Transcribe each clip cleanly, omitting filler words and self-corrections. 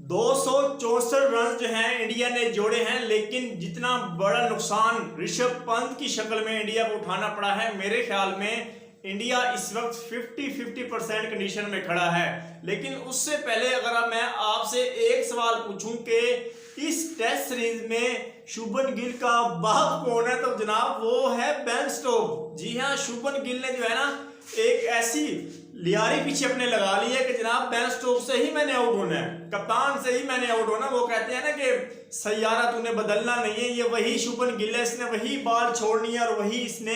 264 run जो हैं India ने जोड़े हैं, लेकिन जितना बड़ा नुकसान ऋषभ पंत की शक्ल में इंडिया को उठाना पड़ा है, मेरे ख्याल में इंडिया इस वक्त 50-50% कंडीशन में खड़ा है। लेकिन उससे पहले अगर मैं आपसे एक सवाल पूछूं कि इस टेस्ट सीरीज में शुभमन गिल का बाप कौन है, तो जनाब वो है बेन स्टोक्स। जी हाँ, शुभमन गिल ने जो है ना एक ऐसी लियारी पीछे अपने लगा ली है कि जनाब बेन स्टोक्स से ही मैंने आउट होना है, कप्तान से ही मैंने आउट होना। वो कहते हैं ना कि सैयारा तूने बदलना नहीं है, ये वही शुभमन गिल है, इसने वही बॉल छोड़नी है और वही इसने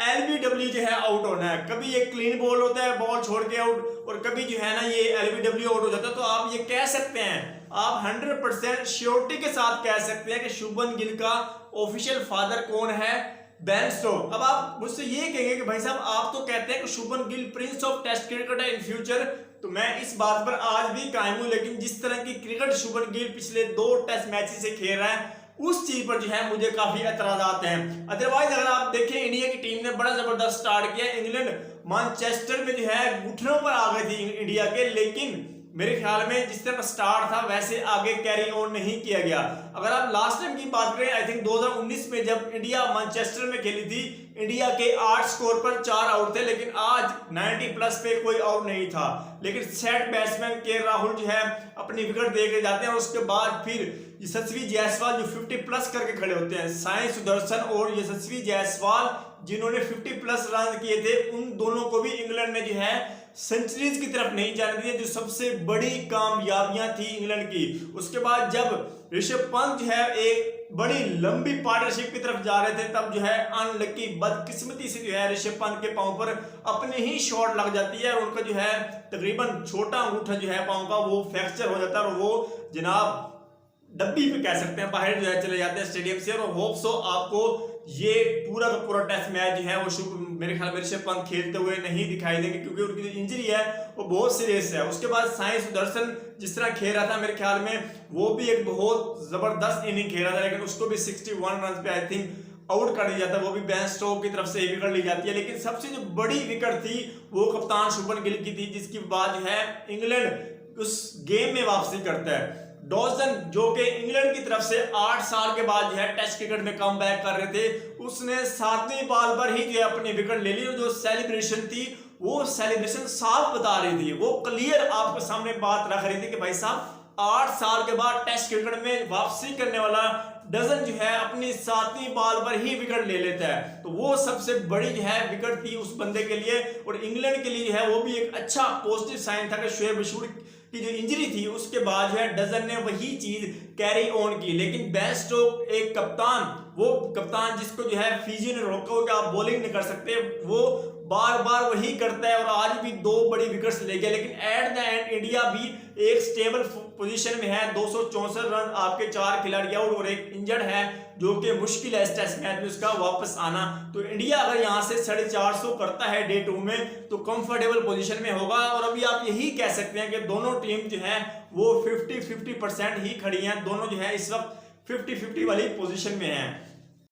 एलबीडब्ल्यू जो है आउट होना है। कभी ये क्लीन बॉल होता है बॉल छोड़ के आउट, और कभी जो है ना ये एलबीडब्ल्यू आउट हो जाता है। तो आप ये कह सकते हैं, आप 100% श्योरिटी के साथ कह सकते हैं कि शुभमन गिल का ऑफिशियल फादर कौन है, बेन स्टोक्स। अब आप मुझसे ये कहेंगे कि भाई साहब आप तो कहते हैं कि Shubman Gill prince of test cricket है इन फ्यूचर, तो मैं इस बात पर आज भी कायम हूं। लेकिन जिस तरह की क्रिकेट शुभमन गिल पिछले 2 टेस्ट मैच से खेल रहा है, उस चीज पर जो है मुझे काफी एतराजात हैं। अदरवाइज अगर आप देखें इंडिया की टीम ने बड़ा जबरदस्त स्टार्ट किया। इंग्लैंड मैनचेस्टर में जो है घुटनों पर आ गई थी इंडिया के, लेकिन मेरे ख्याल में जिस तरह स्टार्ट था वैसे आगे कैरी ऑन नहीं किया गया। अगर आप लास्ट टाइम की बात करें, आई थिंक 2019 में जब इंडिया मैनचेस्टर में खेली थी, इंडिया के 8 स्कोर पर 4 आउट थे, लेकिन आज 90 प्लस पे कोई आउट नहीं था। लेकिन सेट बैट्समैन के राहुल जो है अपनी विकेट दे के जाते हैं, उसके बाद फिर यशस्वी जायसवाल जो 50 प्लस करके खड़े होते हैं। साई सुदर्शन और यशस्वी जायसवाल जिन्होंने 50 प्लस रन किए थे, उन दोनों को भी इंग्लैंड ने जो है सेंचुरीज की तरफ नहीं जाने दिए, जो सबसे बड़ी कामयाबियां थी इंग्लैंड की। उसके बाद जब ऋषभ पंत जो है एक बड़ी लंबी पार्टनरशिप की तरफ जा रहे थे, तब जो है अनलकी बदकिस्मती से जो है ऋषभ पंत के पांव पर अपनी ही शॉट लग जाती है और उनका जो है तकरीबन छोटा अंगूठा जो है पांव का वो फ्रैक्चर हो जाता है और वो जनाब डब्बी पे कह सकते हैं बाहर जो है चले जाते हैं स्टेडियम से। और होप सो आपको ये पूरा का पूरा टेस्ट मैच जो है वो मेरे ख्याल में ऋषभ पंत खेलते हुए नहीं दिखाई देंगे, क्योंकि उनकी जो इंजरी है वो बहुत सीरियस है। उसके बाद साई सुदर्शन जिस तरह खेल रहा था, मेरे ख्याल में वो भी एक बहुत जबरदस्त इनिंग खेल रहा था, लेकिन उसको भी 61 रन पे आई थिंक आउट कर दिया जाता है। वो भी बेन स्टोक्स की तरफ से विकेट ली जाती है। लेकिन सबसे जो बड़ी विकेट थी वो कप्तान शुभमन गिल की थी, जिसकी बाद जो है इंग्लैंड उस गेम में वापसी करता है। डॉजन जो कि इंग्लैंड की तरफ से 8 साल के बाद जो है टेस्ट क्रिकेट में कम बैक कर रहे थे, उसने 7वीं बॉल पर ही जो है अपनी विकेट ले ली। और जो सेलिब्रेशन थी वो सेलिब्रेशन साफ बता रही थी, वो क्लियर आपके सामने बात रख रही थी कि भाई साहब 8 साल के बाद टेस्ट क्रिकेट में वापसी करने वाला डजन जो है अपनी 7वीं बॉल पर ही विकेट ले लेता है। तो वो सबसे बड़ी जो है विकेट थी उस बंदे के लिए, और इंग्लैंड के लिए जो है वो भी एक अच्छा पॉजिटिव साइन था कि शोएब बशूर की जो इंजरी थी उसके बाद जो है डजन ने वही चीज कैरी ऑन की। लेकिन बेन स्टोक्स एक कप्तान, वो कप्तान जिसको जो है फिजियो ने रोका हो कि आप बॉलिंग नहीं कर सकते, वो बार बार वही करता है और आज भी 2 बड़ी विकेट्स ले गया। लेकिन एट द एंड इंडिया भी एक स्टेबल पोजीशन में है। 264 रन, आपके 4 खिलाड़ी आउट और एक इंजर्ड है, जो कि मुश्किल है इस टेस्ट मैच में उसका वापस आना। तो इंडिया अगर यहां से 450 करता है डे 2 में, तो कंफर्टेबल पोजीशन में होगा। और अभी आप यही कह सकते हैं कि दोनों टीम जो है वो 50-50% ही खड़ी हैं, दोनों जो है इस वक्त 50-50 वाली पोजीशन में हैं।